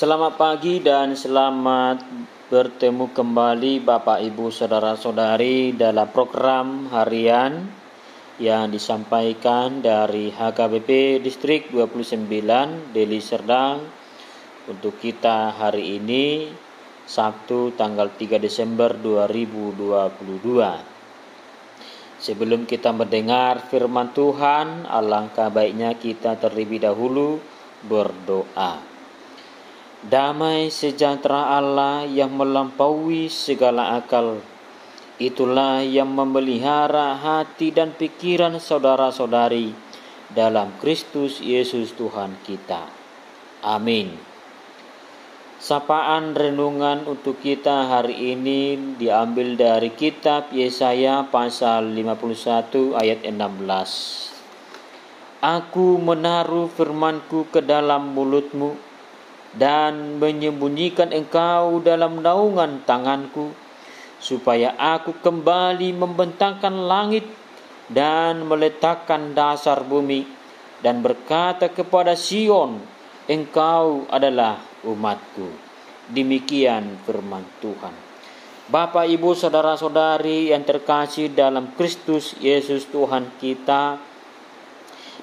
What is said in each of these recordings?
Selamat pagi dan selamat bertemu kembali Bapak Ibu Saudara-saudari dalam program harian yang disampaikan dari HKBP Distrik 29 Deli Serdang untuk kita hari ini Sabtu tanggal 3 Desember 2022. Sebelum kita mendengar firman Tuhan, alangkah baiknya kita terlebih dahulu berdoa. Damai sejahtera Allah yang melampaui segala akal, itulah yang memelihara hati dan pikiran saudara-saudari dalam Kristus Yesus Tuhan kita. Amin. Sapaan renungan untuk kita hari ini diambil dari kitab Yesaya pasal 51 ayat 16. Aku menaruh firmanku ke dalam mulutmu dan menyembunyikan engkau dalam naungan tanganku, supaya aku kembali membentangkan langit dan meletakkan dasar bumi, dan berkata kepada Sion, engkau adalah umatku. Demikian firman Tuhan. Bapak, Ibu, saudara-saudari yang terkasih dalam Kristus Yesus Tuhan kita,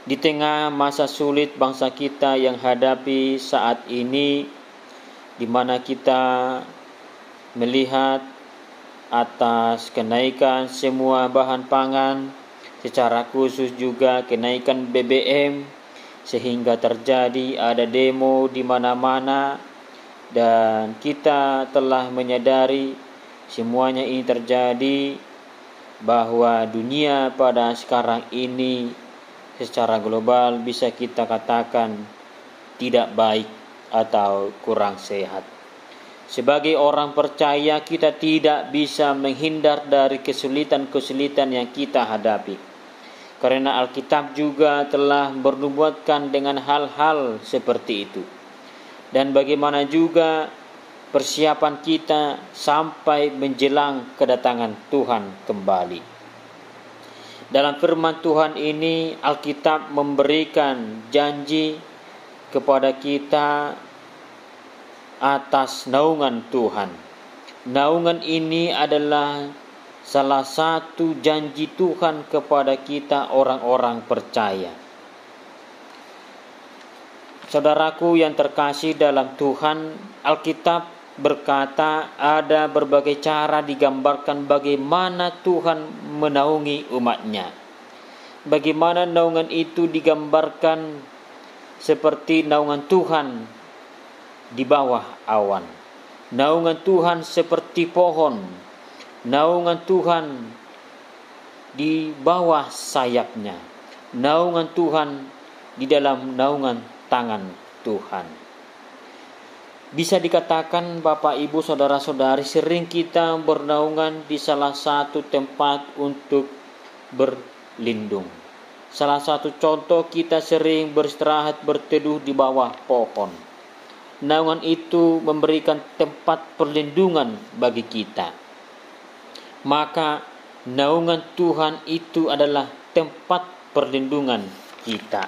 di tengah masa sulit bangsa kita yang hadapi saat ini, di mana kita melihat atas kenaikan semua bahan pangan, secara khusus juga kenaikan BBM, sehingga terjadi ada demo di mana-mana, dan kita telah menyadari semuanya ini terjadi, bahwa dunia pada sekarang ini secara global bisa kita katakan tidak baik atau kurang sehat. Sebagai orang percaya, kita tidak bisa menghindar dari kesulitan-kesulitan yang kita hadapi, karena Alkitab juga telah bernubuatkan dengan hal-hal seperti itu. Dan bagaimana juga persiapan kita sampai menjelang kedatangan Tuhan kembali. Dalam firman Tuhan ini, Alkitab memberikan janji kepada kita atas naungan Tuhan. Naungan ini adalah salah satu janji Tuhan kepada kita orang-orang percaya. Saudaraku yang terkasih dalam Tuhan, Alkitab berkata ada berbagai cara digambarkan bagaimana Tuhan menaungi umatnya. Bagaimana naungan itu digambarkan seperti naungan Tuhan di bawah awan. Naungan Tuhan seperti pohon. Naungan Tuhan di bawah sayapnya. Naungan Tuhan di dalam naungan tangan Tuhan. Bisa dikatakan Bapak, Ibu, saudara-saudari, sering kita bernaungan di salah satu tempat untuk berlindung. Salah satu contoh, kita sering beristirahat berteduh di bawah pohon. Naungan itu memberikan tempat perlindungan bagi kita. Maka naungan Tuhan itu adalah tempat perlindungan kita.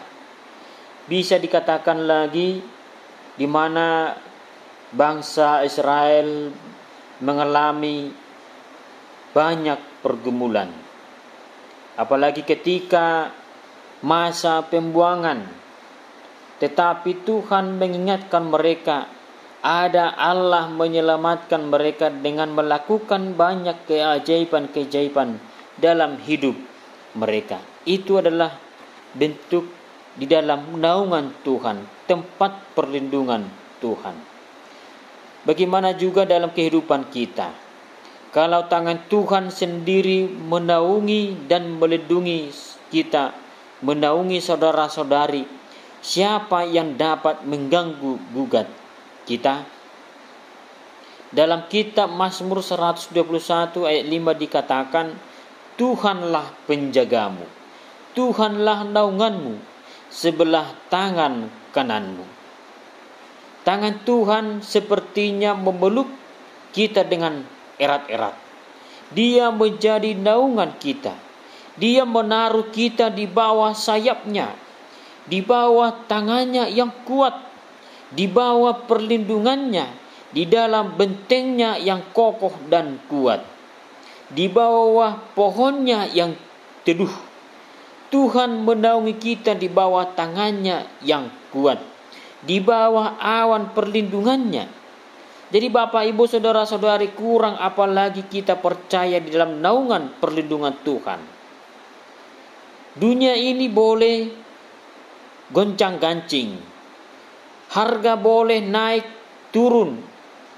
Bisa dikatakan lagi di mana bangsa Israel mengalami banyak pergumulan, apalagi ketika masa pembuangan. Tetapi Tuhan mengingatkan mereka, ada Allah menyelamatkan mereka dengan melakukan banyak keajaiban-keajaiban dalam hidup mereka. Itu adalah bentuk di dalam naungan Tuhan, tempat perlindungan Tuhan. Bagaimana juga dalam kehidupan kita, kalau tangan Tuhan sendiri menaungi dan melindungi kita, menaungi saudara-saudari, siapa yang dapat mengganggu gugat kita? Dalam kitab Mazmur 121 ayat 5 dikatakan, Tuhanlah penjagamu, Tuhanlah naunganmu, sebelah tangan kananmu. Tangan Tuhan sepertinya memeluk kita dengan erat-erat. Dia menjadi naungan kita. Dia menaruh kita di bawah sayapnya, di bawah tangannya yang kuat. di bawah perlindungannya, di dalam bentengnya yang kokoh dan kuat, di bawah pohonnya yang teduh. Tuhan menaungi kita di bawah tangannya yang kuat, di bawah awan perlindungannya. Jadi Bapak, Ibu, Saudara-saudari, kurang apalagi kita percaya di dalam naungan perlindungan Tuhan. Dunia ini boleh goncang-gancing, harga boleh naik turun,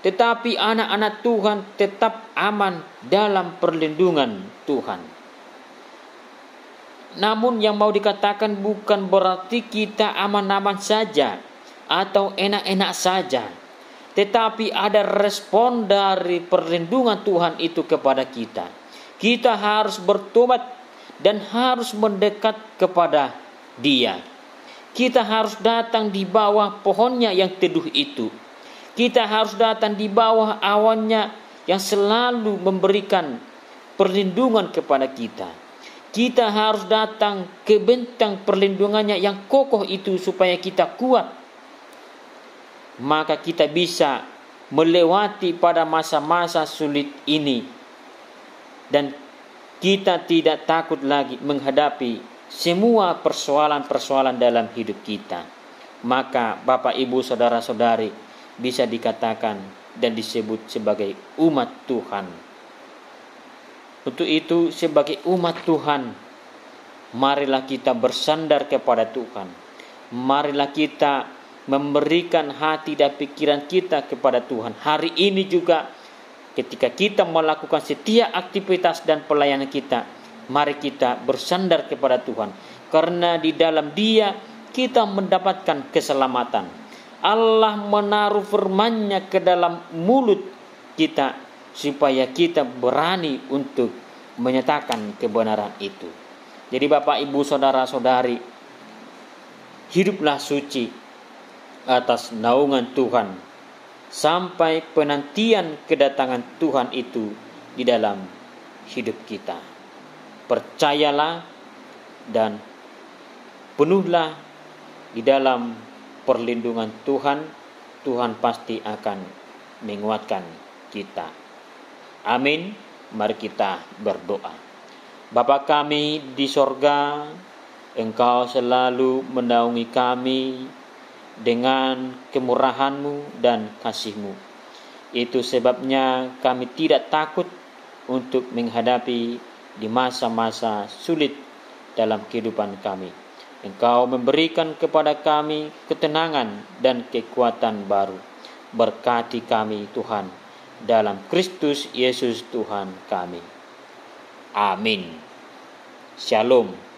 tetapi anak-anak Tuhan tetap aman dalam perlindungan Tuhan. Namun yang mau dikatakan bukan berarti kita aman-aman saja atau enak-enak saja, tetapi ada respon dari perlindungan Tuhan itu kepada kita. Kita harus bertobat dan harus mendekat kepada Dia. Kita harus datang di bawah pohonnya yang teduh itu. Kita harus datang di bawah awannya yang selalu memberikan perlindungan kepada kita. Kita harus datang ke bentang perlindungannya yang kokoh itu supaya kita kuat. Maka kita bisa melewati pada masa-masa sulit ini. Dan kita tidak takut lagi menghadapi semua persoalan-persoalan dalam hidup kita. Maka Bapak, Ibu, Saudara-saudari bisa dikatakan dan disebut sebagai umat Tuhan. Untuk itu sebagai umat Tuhan, marilah kita bersandar kepada Tuhan. Marilah kita memberikan hati dan pikiran kita kepada Tuhan. Hari ini juga ketika kita melakukan setiap aktivitas dan pelayanan kita, mari kita bersandar kepada Tuhan. Karena di dalam Dia kita mendapatkan keselamatan. Allah menaruh firman-Nya ke dalam mulut kita supaya kita berani untuk menyatakan kebenaran itu. Jadi Bapak, Ibu, Saudara-saudari, hiduplah suci atas naungan Tuhan sampai penantian kedatangan Tuhan itu di dalam hidup kita. Percayalah dan penuhlah di dalam perlindungan Tuhan. Tuhan pasti akan menguatkan kita. Amin. Mari kita berdoa. Bapa kami di sorga, Engkau selalu menaungi kami dengan kemurahan-Mu dan kasih-Mu. Itu sebabnya kami tidak takut untuk menghadapi di masa-masa sulit dalam kehidupan kami. Engkau memberikan kepada kami ketenangan dan kekuatan baru. Berkati kami Tuhan, dalam Kristus Yesus Tuhan kami. Amin. Shalom.